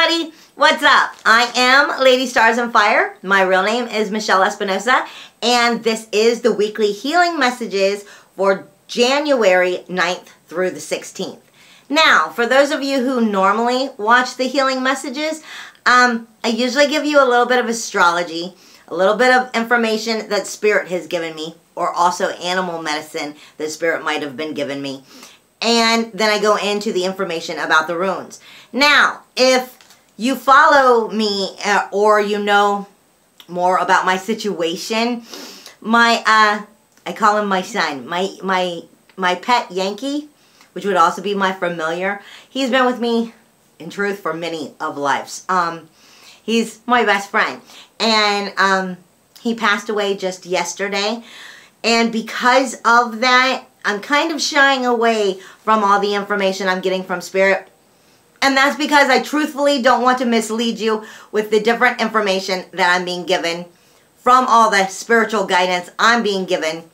everybody, what's up? I am Lady Stars on Fire. My real name is Michelle Espinosa, and this is the weekly healing messages for January 9th through the 16th. Now, for those of you who normally watch the healing messages, I usually give you a little bit of astrology, a little bit of information that Spirit has given me, or also animal medicine that Spirit might have been given me. And then I go into the information about the runes. Now, if you follow me or you know more about my situation, I call him my son, my pet Yankee, which would also be my familiar. He's been with me, in truth, for many of lives. He's my best friend. And he passed away just yesterday. And because of that, I'm kind of shying away from all the information I'm getting from Spirit. And that's because I truthfully don't want to mislead you with the different information that I'm being given from all the spiritual guidance I'm being given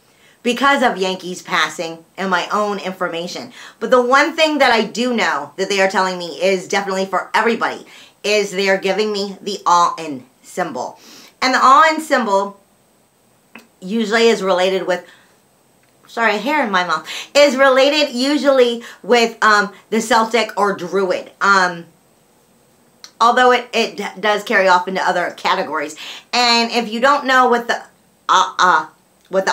because of Yankee's passing and my own information. But the one thing that I do know that they are telling me is definitely for everybody is they are giving me the all-in symbol. And the all-in symbol usually is related with, sorry, hair in my mouth, is related usually with the Celtic or Druid. Although it does carry off into other categories. And if you don't know what the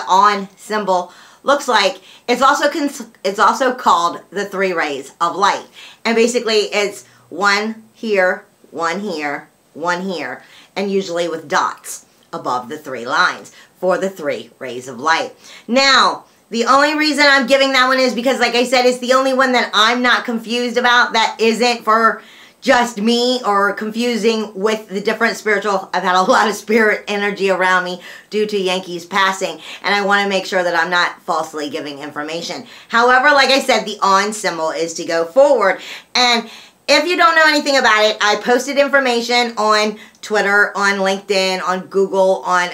on symbol looks like, it's also called the 3 rays of light. And basically it's one here, one here, one here, and usually with dots above the 3 lines for the 3 rays of light. Now, the only reason I'm giving that one is because, like I said, it's the only one that I'm not confused about, that isn't for just me or confusing with the different spiritual. I've had a lot of spirit energy around me due to Yankee's passing, and I want to make sure that I'm not falsely giving information. However, like I said, the on symbol is to go forward. And if you don't know anything about it, I posted information on Twitter, on LinkedIn, on Google, on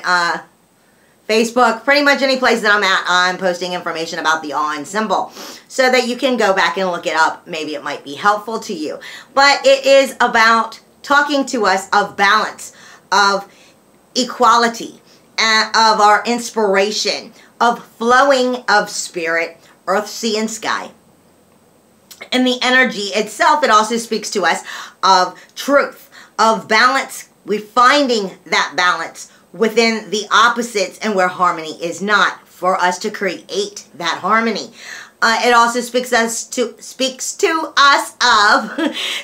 Facebook, pretty much any place that I'm at, I'm posting information about the on symbol so that you can go back and look it up. Maybe it might be helpful to you. But it is about talking to us of balance, of equality, of our inspiration, of flowing of spirit, earth, sea, and sky. And the energy itself, it also speaks to us of truth, of balance. We're finding that balance within the opposites and where harmony is not, for us to create that harmony. It also speaks to us of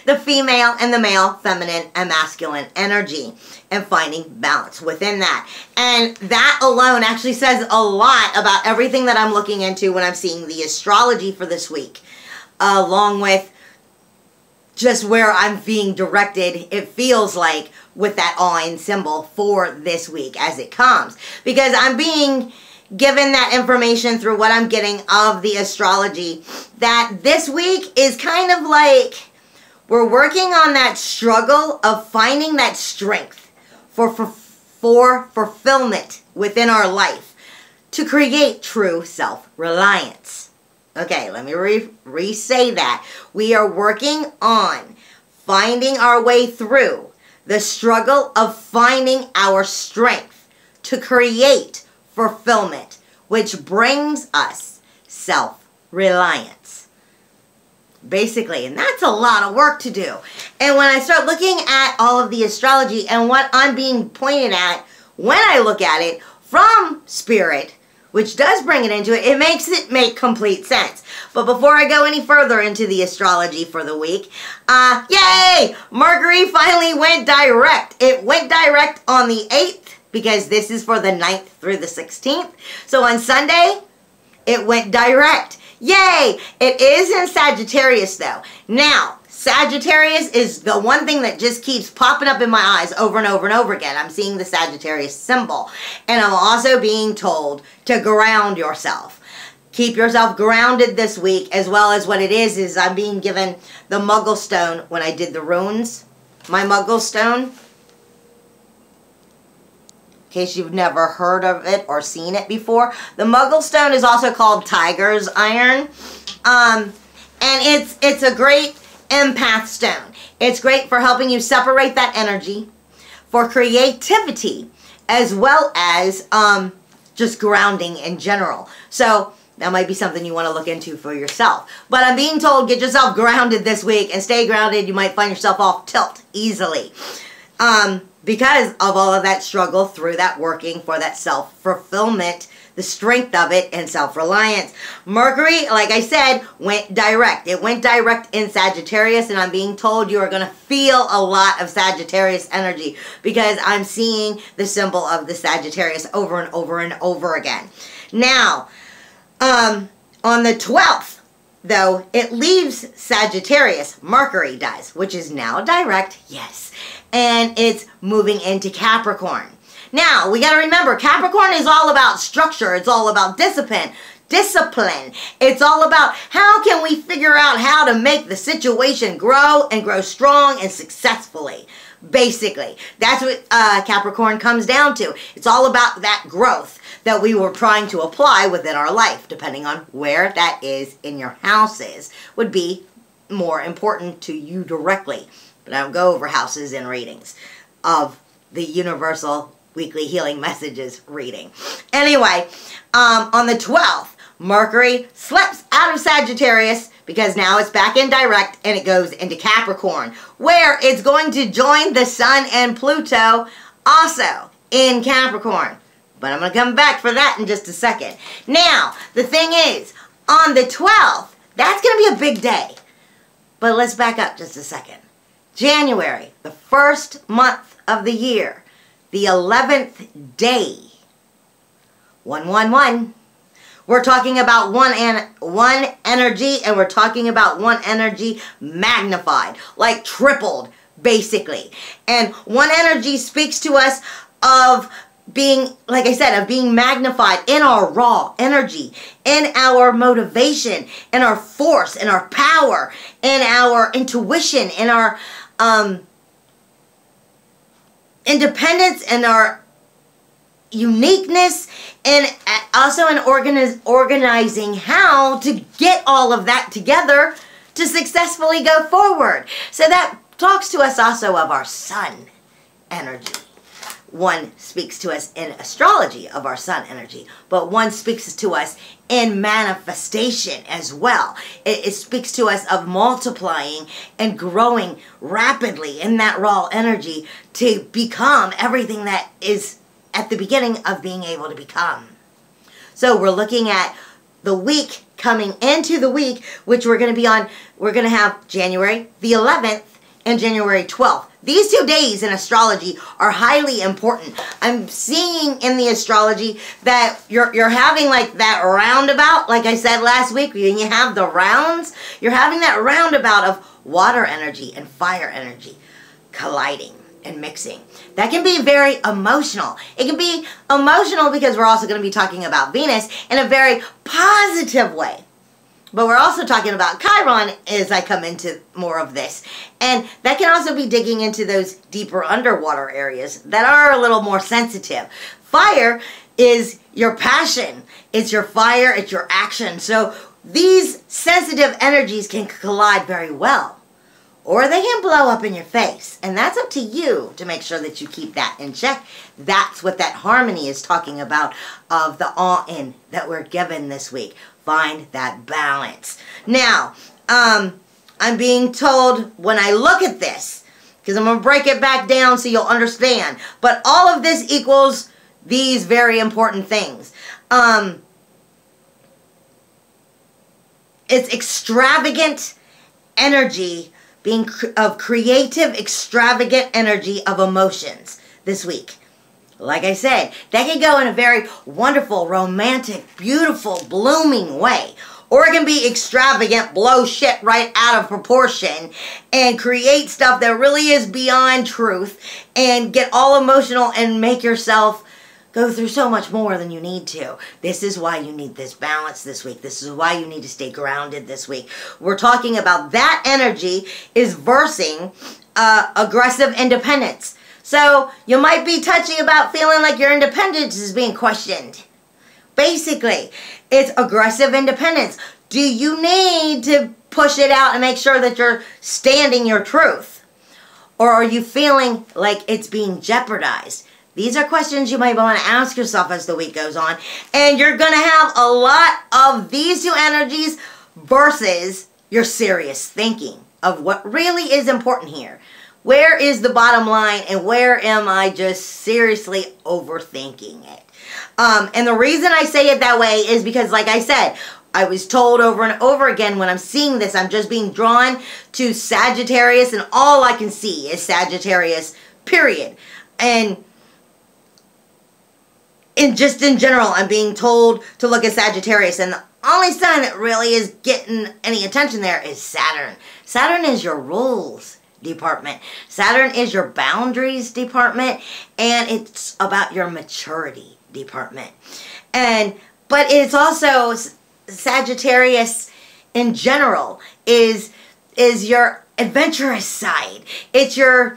the female and the male, feminine and masculine energy, and finding balance within that. And that alone actually says a lot about everything that I'm looking into when I'm seeing the astrology for this week, along with just where I'm being directed, it feels like, with that all-in symbol for this week as it comes. Because I'm being given that information through what I'm getting of the astrology, that this week is kind of like we're working on that struggle of finding that strength for fulfillment within our life to create true self-reliance. Okay, let me re-say that. We are working on finding our way through the struggle of finding our strength to create fulfillment, which brings us self-reliance. Basically, and that's a lot of work to do. And when I start looking at all of the astrology and what I'm being pointed at, when I look at it from Spirit, which does bring it into it, it makes it make complete sense. But before I go any further into the astrology for the week, yay! Mercury finally went direct. It went direct on the 8th, because this is for the 9th through the 16th. So on Sunday, it went direct. Yay! It is in Sagittarius, though. Now, Sagittarius is the one thing that just keeps popping up in my eyes over and over and over again. I'm seeing the Sagittarius symbol. And I'm also being told to ground yourself. Keep yourself grounded this week, as well as what it is I'm being given the Muggle Stone when I did the runes. My Muggle Stone, in case you've never heard of it or seen it before, the Muggle Stone is also called Tiger's Iron. And it's a great empath stone. It's great for helping you separate that energy, for creativity, as well as just grounding in general. So that might be something you want to look into for yourself. But I'm being told, get yourself grounded this week and stay grounded. You might find yourself off tilt easily. Because of all of that struggle through that working for that self-fulfillment, the strength of it, and self-reliance. Mercury, like I said, went direct. It went direct in Sagittarius, and I'm being told you are going to feel a lot of Sagittarius energy because I'm seeing the symbol of the Sagittarius over and over and over again. Now, on the 12th, though, it leaves Sagittarius. Mercury does, which is now direct, yes. And it's moving into Capricorn. Now, we got to remember, Capricorn is all about structure. It's all about discipline. It's all about how can we figure out how to make the situation grow and grow strong and successfully. Basically, that's what Capricorn comes down to. It's all about that growth that we were trying to apply within our life, depending on where that is in your houses, would be more important to you directly. But I don't go over houses in readings of the Universal Weekly Healing Messages reading. Anyway, on the 12th, Mercury slips out of Sagittarius because now it's back in direct and it goes into Capricorn, where it's going to join the Sun and Pluto also in Capricorn. But I'm going to come back for that in just a second. Now, the thing is, on the 12th, that's going to be a big day. But let's back up just a second. January, the first month of the year, the 11th day, 111. We're talking about one energy, and we're talking about one energy magnified, like tripled, basically. And one energy speaks to us of being, like I said, of being magnified in our raw energy, in our motivation, in our force, in our power, in our intuition, in our independence, and our uniqueness, and also in organizing how to get all of that together to successfully go forward. So that talks to us also of our sun energy. One speaks to us in astrology of our sun energy, but one speaks to us in manifestation as well. It speaks to us of multiplying and growing rapidly in that raw energy to become everything that is at the beginning of being able to become. So we're looking at the week coming into the week, which we're going to be on. We're going to have January the 11th and January 12th. These 2 days in astrology are highly important. I'm seeing in the astrology that you're having like that roundabout, like I said last week, when you have the rounds, you're having that roundabout of water energy and fire energy colliding and mixing. That can be very emotional. It can be emotional because we're also going to be talking about Venus in a very positive way. But we're also talking about Chiron as I come into more of this. And that can also be digging into those deeper underwater areas that are a little more sensitive. Fire is your passion. It's your fire. It's your action. So these sensitive energies can collide very well. Or they can blow up in your face. And that's up to you to make sure that you keep that in check. That's what that harmony is talking about of the all-in that we're given this week. Find that balance. Now, I'm being told when I look at this, because I'm going to break it back down so you'll understand, but all of this equals these very important things. It's extravagant energy, being of creative, extravagant energy of emotions this week. Like I said, that can go in a very wonderful, romantic, beautiful, blooming way. Or it can be extravagant, blow shit right out of proportion and create stuff that really is beyond truth and get all emotional and make yourself go through so much more than you need to. This is why you need this balance this week. This is why you need to stay grounded this week. We're talking about that energy is versing aggressive independence. So you might be touchy about feeling like your independence is being questioned. Basically, it's aggressive independence. Do you need to push it out and make sure that you're standing your truth? Or are you feeling like it's being jeopardized? These are questions you might want to ask yourself as the week goes on. And you're going to have a lot of these two energies versus your serious thinking of what really is important here. Where is the bottom line and where am I just seriously overthinking it? And the reason I say it that way is because, like I said, I was told over and over again when I'm seeing this, I'm just being drawn to Sagittarius and all I can see is Sagittarius, period. And just in general, I'm being told to look at Sagittarius, and the only sign that really is getting any attention there is Saturn. Saturn is your rules department. Saturn is your boundaries department, and it's about your maturity department. But it's also Sagittarius in general is your adventurous side. It's your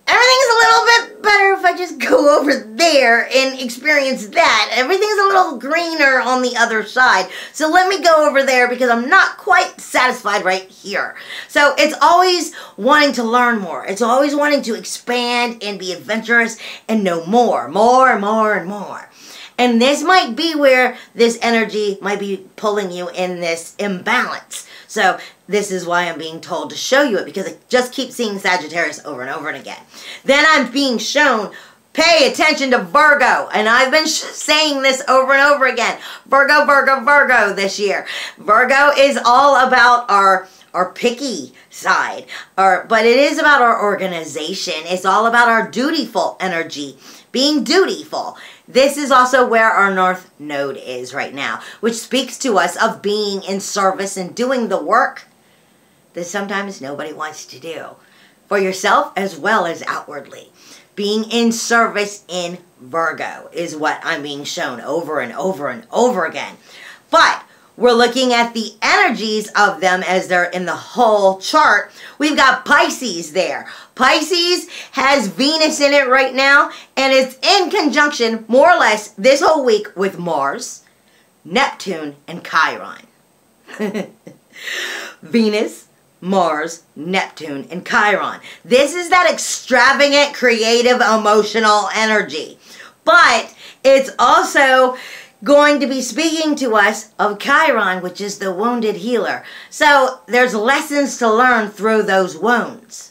everything's a little bit better if I just go over there and experience that. Everything's a little greener on the other side. So let me go over there because I'm not quite satisfied right here. So it's always wanting to learn more. It's always wanting to expand and be adventurous and know more, and more. And this might be where this energy might be pulling you in this imbalance. So this is why I'm being told to show you it, because I just keep seeing Sagittarius over and over and again. Then I'm being shown, pay attention to Virgo. And I've been saying this over and over again. Virgo, Virgo, Virgo this year. Virgo is all about our picky side. But it is about our organization. It's all about our dutiful energy. Being dutiful. This is also where our North Node is right now, which speaks to us of being in service and doing the work that sometimes nobody wants to do. For yourself as well as outwardly. Being in service in Virgo is what I'm being shown over and over and over again. But we're looking at the energies of them as they're in the whole chart. We've got Pisces there. Pisces has Venus in it right now, and it's in conjunction, more or less, this whole week with Mars, Neptune, and Chiron. Venus, Mars, Neptune, and Chiron. This is that extravagant, creative, emotional energy. But it's also going to be speaking to us of Chiron, which is the wounded healer. So there's lessons to learn through those wounds.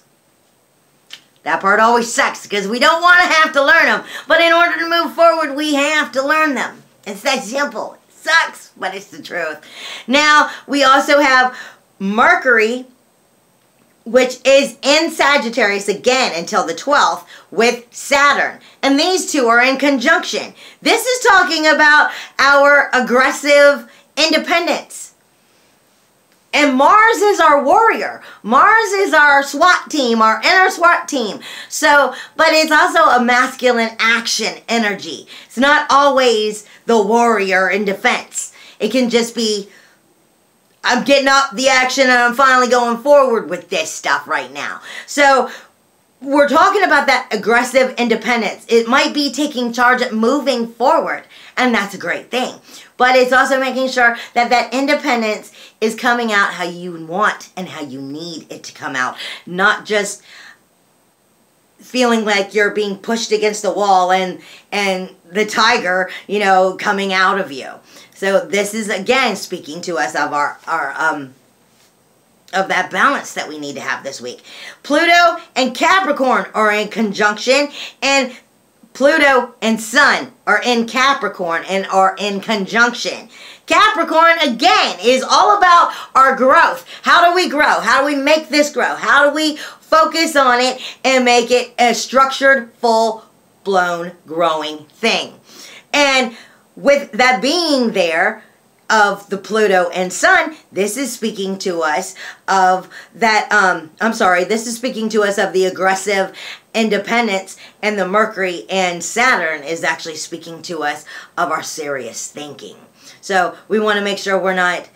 That part always sucks because we don't want to have to learn them. But in order to move forward, we have to learn them. It's that simple. It sucks, but it's the truth. Now, we also have Mercury, which is in Sagittarius again until the 12th with Saturn. And these two are in conjunction. This is talking about our aggressive independence. And Mars is our warrior. Mars is our SWAT team, our inner SWAT team. So, but it's also a masculine action energy. It's not always the warrior in defense. It can just be, I'm getting up the action and I'm finally going forward with this stuff right now. So we're talking about that aggressive independence. It might be taking charge at moving forward, and that's a great thing. But it's also making sure that that independence is coming out how you want and how you need it to come out. Not just feeling like you're being pushed against the wall and the tiger, you know, coming out of you. So this is again speaking to us of of that balance that we need to have this week. Pluto and Capricorn are in conjunction, and Pluto and Sun are in Capricorn and are in conjunction. Capricorn, again, is all about our growth. How do we grow? How do we make this grow? How do we focus on it and make it a structured, full-blown growing thing? And with that being there, of the Pluto and Sun, this is speaking to us of that, this is speaking to us of the aggressive independence, and the Mercury and Saturn is actually speaking to us of our serious thinking. So we want to make sure we're not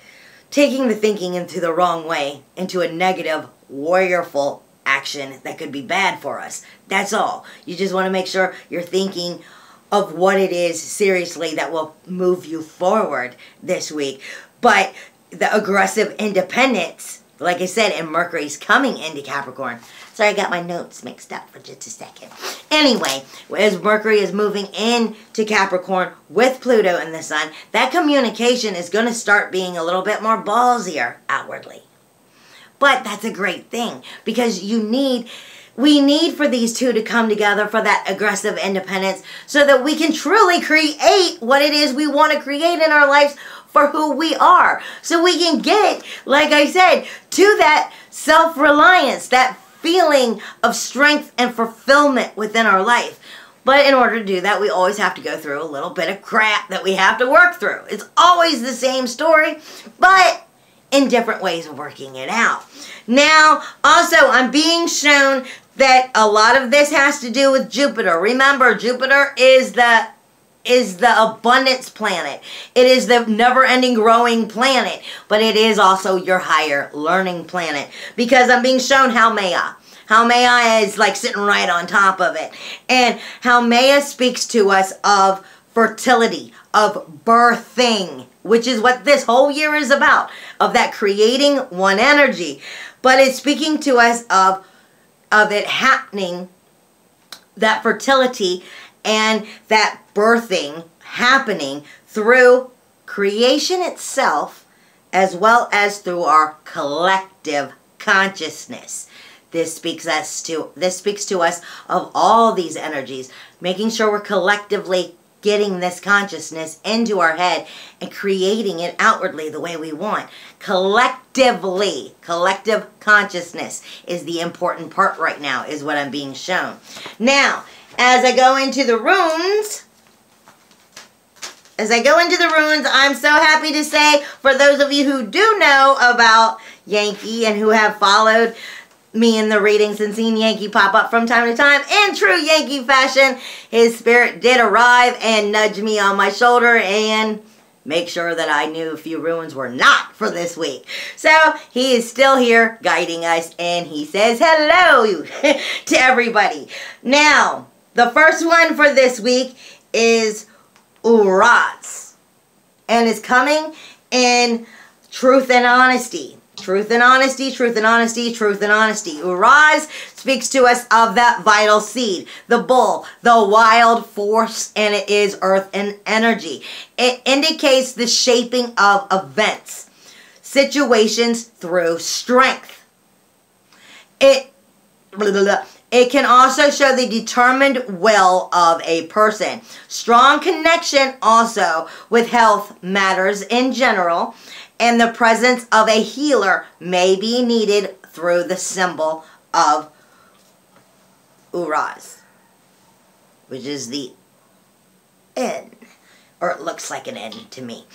taking the thinking into the wrong way, into a negative, warriorful action that could be bad for us. That's all. You just want to make sure you're thinking of what it is seriously that will move you forward this week. But the aggressive independence, like I said, and Mercury's coming into Capricorn. Sorry, I got my notes mixed up for just a second. Anyway, as Mercury is moving into Capricorn with Pluto and the Sun, that communication is going to start being a little bit more ballsier outwardly. But that's a great thing, because we need for these two to come together for that aggressive independence, so that we can truly create what it is we want to create in our lives for who we are. So we can get, like I said, to that self-reliance, that feeling of strength and fulfillment within our life. But in order to do that, we always have to go through a little bit of crap that we have to work through. It's always the same story, but in different ways of working it out. Now, also, I'm being shown that a lot of this has to do with Jupiter. Remember, Jupiter is the abundance planet. It is the never-ending growing planet, but it is also your higher learning planet, because I'm being shown Haumea. Haumea is like sitting right on top of it. And Haumea speaks to us of fertility, of birthing, which is what this whole year is about, of that creating one energy. But it's speaking to us of it happening, that fertility and that birthing happening through creation itself, as well as through our collective consciousness. This speaks to us of all these energies, making sure we're collectively getting this consciousness into our head and creating it outwardly the way we want. Collectively, collective consciousness is the important part right now, is what I'm being shown. Now, as I go into the runes, I'm so happy to say, for those of you who do know about Yankee and who have followed me in the readings and seen Yankee pop up from time to time, in true Yankee fashion, his spirit did arrive and nudge me on my shoulder and make sure that I knew a few runes were not for this week. So he is still here guiding us, and he says hello to everybody. Now, the first one for this week is Uraz, and it's coming in truth and honesty. Truth and honesty, truth and honesty, truth and honesty. Uraz speaks to us of that vital seed, the bull, the wild force, and it is earth and energy. It indicates the shaping of events, situations through strength. It can also show the determined will of a person. Strong connection also with health matters in general, and the presence of a healer may be needed through the symbol of Uraz, which is the N, or it looks like an N to me.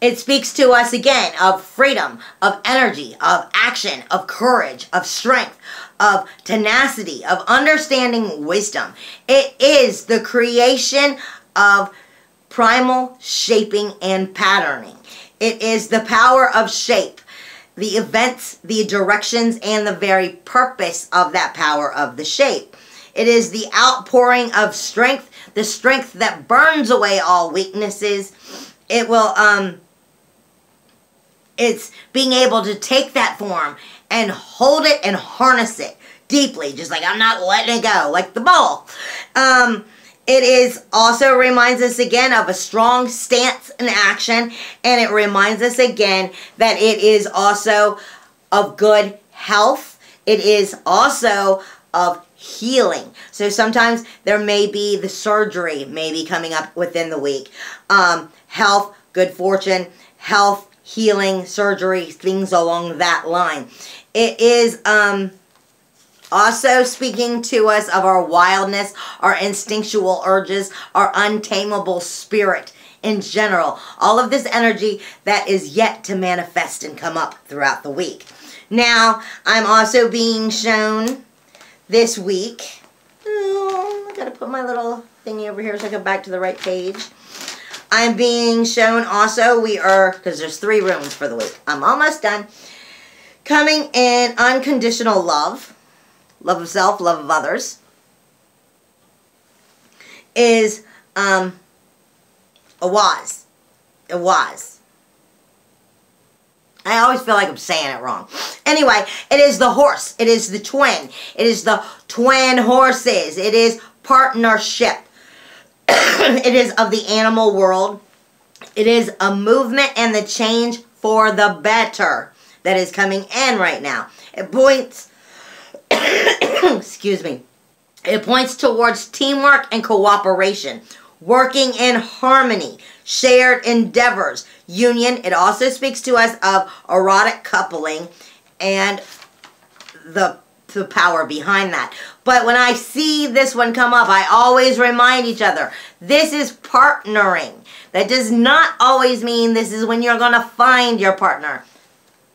It speaks to us again of freedom, of energy, of action, of courage, of strength, of tenacity, of understanding wisdom. It is the creation of primal shaping and patterning. It is the power of shape, the events, the directions, and the very purpose of that power of the shape. It is the outpouring of strength, the strength that burns away all weaknesses. It will, it's being able to take that form and hold it and harness it deeply, just like I'm not letting it go, like the ball. It is also reminds us again of a strong stance in action, and it reminds us again that it is also of good health. It is also of healing. So sometimes there may be the surgery maybe coming up within the week. Health, good fortune, health, healing, surgery, things along that line. It is also speaking to us of our wildness, our instinctual urges, our untamable spirit in general. All of this energy that is yet to manifest and come up throughout the week. Now, I'm also being shown this week. I gotta put my little thingy over here so I get back to the right page. I'm being shown also, because there's 3 runes for the week. I'm almost done. Coming in unconditional love. Love of self, love of others, is a waz. I always feel like I'm saying it wrong. Anyway, it is the horse. It is the twin. It is the twin horses. It is partnership. It is of the animal world. It is a movement and the change for the better that is coming in right now. It points, excuse me, it points towards teamwork and cooperation, working in harmony, shared endeavors, union. It also speaks to us of erotic coupling and the power behind that. But when I see this one come up, I always remind each other, this is partnering. That does not always mean this is when you're going to find your partner.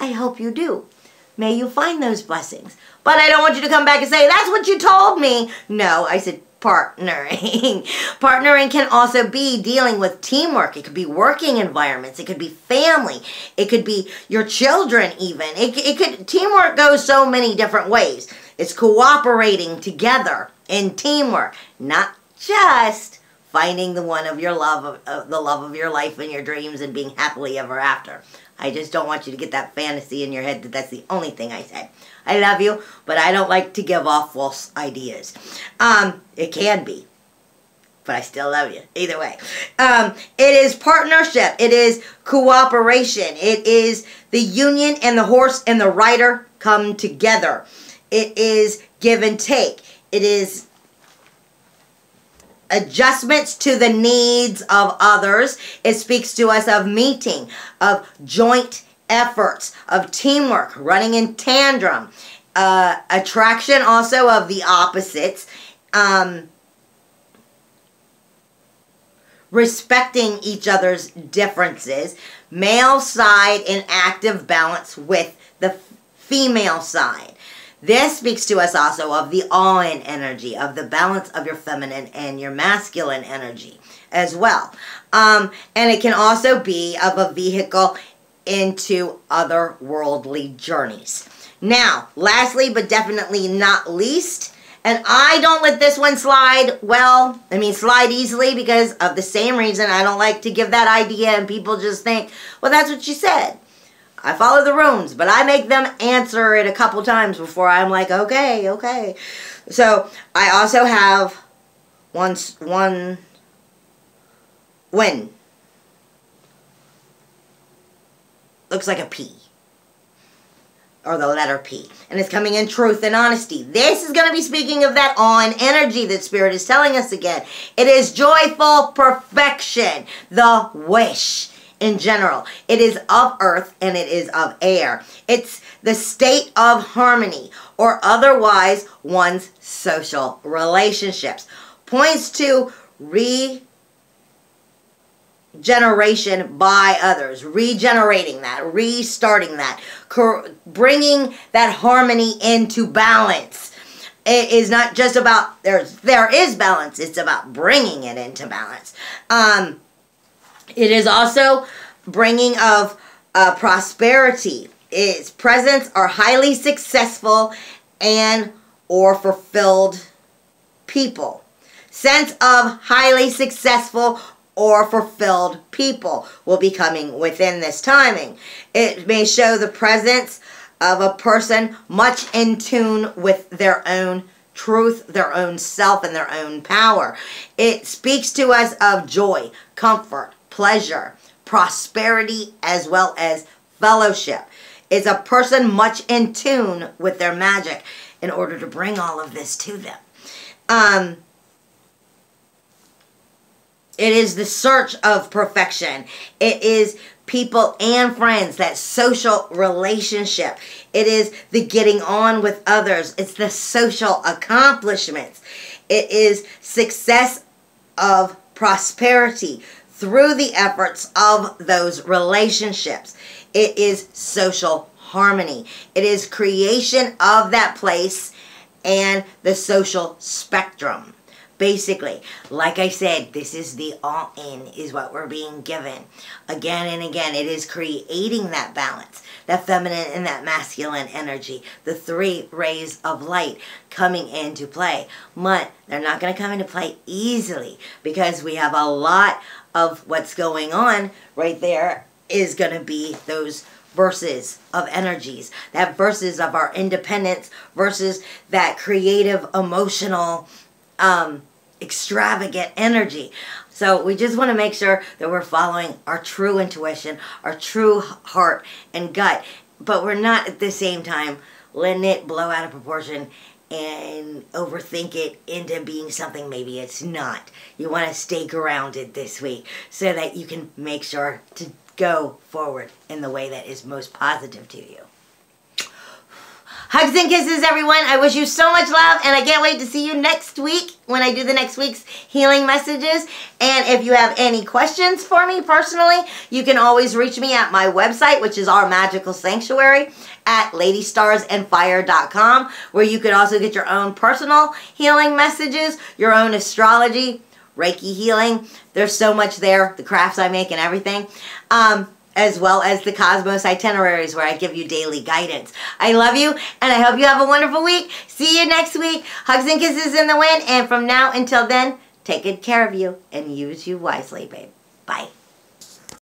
I hope you do. May you find those blessings. But I don't want you to come back and say, that's what you told me. No, I said partnering. Partnering can also be dealing with teamwork. It could be working environments. It could be family. It could be your children even. Teamwork goes so many different ways. It's cooperating together in teamwork, not just finding the one of your love, the love of your life and your dreams and being happily ever after. I just don't want you to get that fantasy in your head that that's the only thing I said. I love you, but I don't like to give off false ideas. It can be, but I still love you. Either way. It is partnership. It is cooperation. It is the union and the horse and the rider come together. It is give and take. It is adjustments to the needs of others. It speaks to us of meeting, of joint efforts, of teamwork, running in tandem, attraction also of the opposites, respecting each other's differences, male side in active balance with the female side. This speaks to us also of the all-in energy, of the balance of your feminine and your masculine energy as well. And it can also be of a vehicle into otherworldly journeys. Now, lastly, but definitely not least, and I don't let this one slide slide easily because of the same reason. I don't like to give that idea and people just think, well, that's what you said. I follow the runes, but I make them answer it a couple times before I'm like, okay. So I also have one win. Looks like a P. Or the letter P. And it's coming in truth and honesty. This is going to be speaking of that on energy that Spirit is telling us again. It is joyful perfection. The wish. In general, it is of earth and it is of air. It's the state of harmony or otherwise one's social relationships. Points to regeneration by others, regenerating that, restarting that, bringing that harmony into balance. It is not just about, there is balance, it's about bringing it into balance. It is also bringing of prosperity. Its presence are highly successful and or fulfilled people. Sense of highly successful or fulfilled people will be coming within this timing. It may show the presence of a person much in tune with their own truth, their own self, and their own power. It speaks to us of joy, comfort, pleasure, prosperity, as well as fellowship. It's a person much in tune with their magic in order to bring all of this to them. It is the search of perfection. It is people and friends, that social relationship. It is the getting on with others. It's the social accomplishments. It is success of prosperity through the efforts of those relationships. It is social harmony. It is creation of that place and the social spectrum. Basically, like I said, this is the all-in is what we're being given. Again and again, it is creating that balance, that feminine and that masculine energy, the three rays of light coming into play. But they're not going to come into play easily because we have a lot of what's going on right there is going to be those verses of energies, that verses of our independence versus that creative, emotional, extravagant energy. So we just want to make sure that we're following our true intuition, our true heart and gut, but we're not at the same time letting it blow out of proportion and overthink it into being something maybe it's not. You want to stay grounded this week so that you can make sure to go forward in the way that is most positive to you. Hugs and kisses, everyone. I wish you so much love, and I can't wait to see you next week when I do the next week's healing messages. And if you have any questions for me personally, you can always reach me at my website, which is our magical sanctuary, at ladystarsandfire.com, where you can also get your own personal healing messages, your own astrology, Reiki healing. There's so much there, the crafts I make and everything. As well as the Cosmos itineraries where I give you daily guidance. I love you, and I hope you have a wonderful week. See you next week. Hugs and kisses in the wind, and from now until then, take good care of you and use you wisely, babe. Bye.